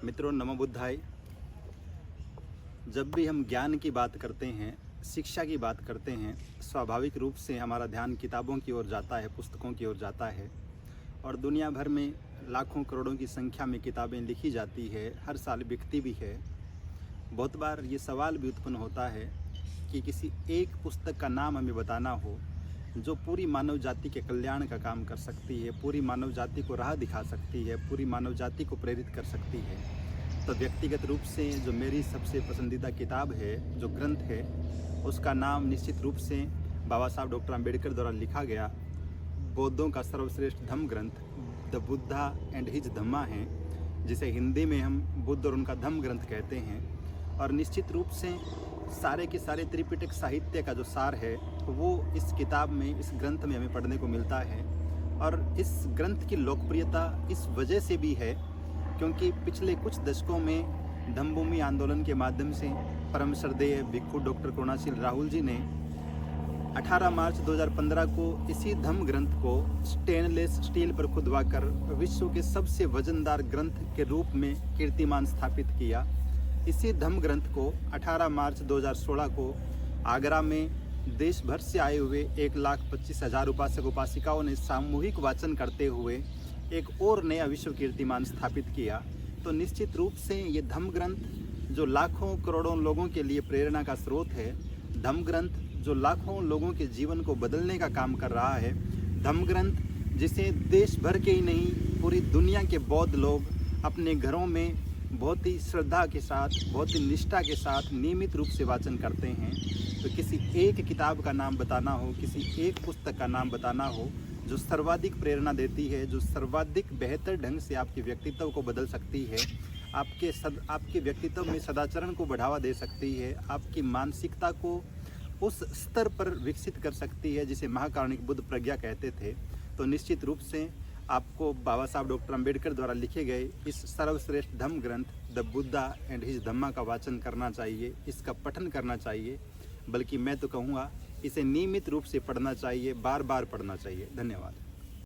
मित्रों, नमो बुद्धाय। जब भी हम ज्ञान की बात करते हैं, शिक्षा की बात करते हैं, स्वाभाविक रूप से हमारा ध्यान किताबों की ओर जाता है, पुस्तकों की ओर जाता है। और दुनिया भर में लाखों करोड़ों की संख्या में किताबें लिखी जाती है, हर साल बिकती भी है। बहुत बार ये सवाल भी उत्पन्न होता है कि किसी एक पुस्तक का नाम हमें बताना हो जो पूरी मानव जाति के कल्याण का काम कर सकती है, पूरी मानव जाति को राह दिखा सकती है, पूरी मानव जाति को प्रेरित कर सकती है। तो व्यक्तिगत रूप से जो मेरी सबसे पसंदीदा किताब है, जो ग्रंथ है, उसका नाम निश्चित रूप से बाबा साहब डॉक्टर अम्बेडकर द्वारा लिखा गया बौद्धों का सर्वश्रेष्ठ धम्म ग्रंथ द बुद्धा एंड हिज धम्मा है, जिसे हिंदी में हम बुद्ध और उनका धम्म ग्रंथ कहते हैं। और निश्चित रूप से सारे के सारे त्रिपिटक साहित्य का जो सार है वो इस किताब में, इस ग्रंथ में हमें पढ़ने को मिलता है। और इस ग्रंथ की लोकप्रियता इस वजह से भी है क्योंकि पिछले कुछ दशकों में धम्मभूमि आंदोलन के माध्यम से परम श्रद्धेय भिक्षु डॉक्टर करुणाशील राहुल जी ने 18 मार्च 2015 को इसी धम्म ग्रंथ को स्टेनलेस स्टील पर खुदवाकर विश्व के सबसे वजनदार ग्रंथ के रूप में कीर्तिमान स्थापित किया। इसी धम्म ग्रंथ को 18 मार्च 2016 को आगरा में देश भर से आए हुए 1,25,000 उपासक उपासिकाओं ने सामूहिक वाचन करते हुए एक और नया विश्व कीर्तिमान स्थापित किया। तो निश्चित रूप से ये धम्म ग्रंथ जो लाखों करोड़ों लोगों के लिए प्रेरणा का स्रोत है, धम्म ग्रंथ जो लाखों लोगों के जीवन को बदलने का काम कर रहा है, धम्म ग्रंथ जिसे देश भर के ही नहीं पूरी दुनिया के बौद्ध लोग अपने घरों में बहुत ही श्रद्धा के साथ, बहुत ही निष्ठा के साथ नियमित रूप से वाचन करते हैं। तो किसी एक किताब का नाम बताना हो, किसी एक पुस्तक का नाम बताना हो जो सर्वाधिक प्रेरणा देती है, जो सर्वाधिक बेहतर ढंग से आपके व्यक्तित्व को बदल सकती है, आपके व्यक्तित्व में सदाचरण को बढ़ावा दे सकती है, आपकी मानसिकता को उस स्तर पर विकसित कर सकती है जिसे महाकारुणिक बुद्ध प्रज्ञा कहते थे, तो निश्चित रूप से आपको बाबा साहब डॉक्टर अम्बेडकर द्वारा लिखे गए इस सर्वश्रेष्ठ धम्म ग्रंथ द बुद्धा एंड हिज धम्मा का वाचन करना चाहिए, इसका पठन करना चाहिए। बल्कि मैं तो कहूँगा इसे नियमित रूप से पढ़ना चाहिए, बार बार पढ़ना चाहिए। धन्यवाद।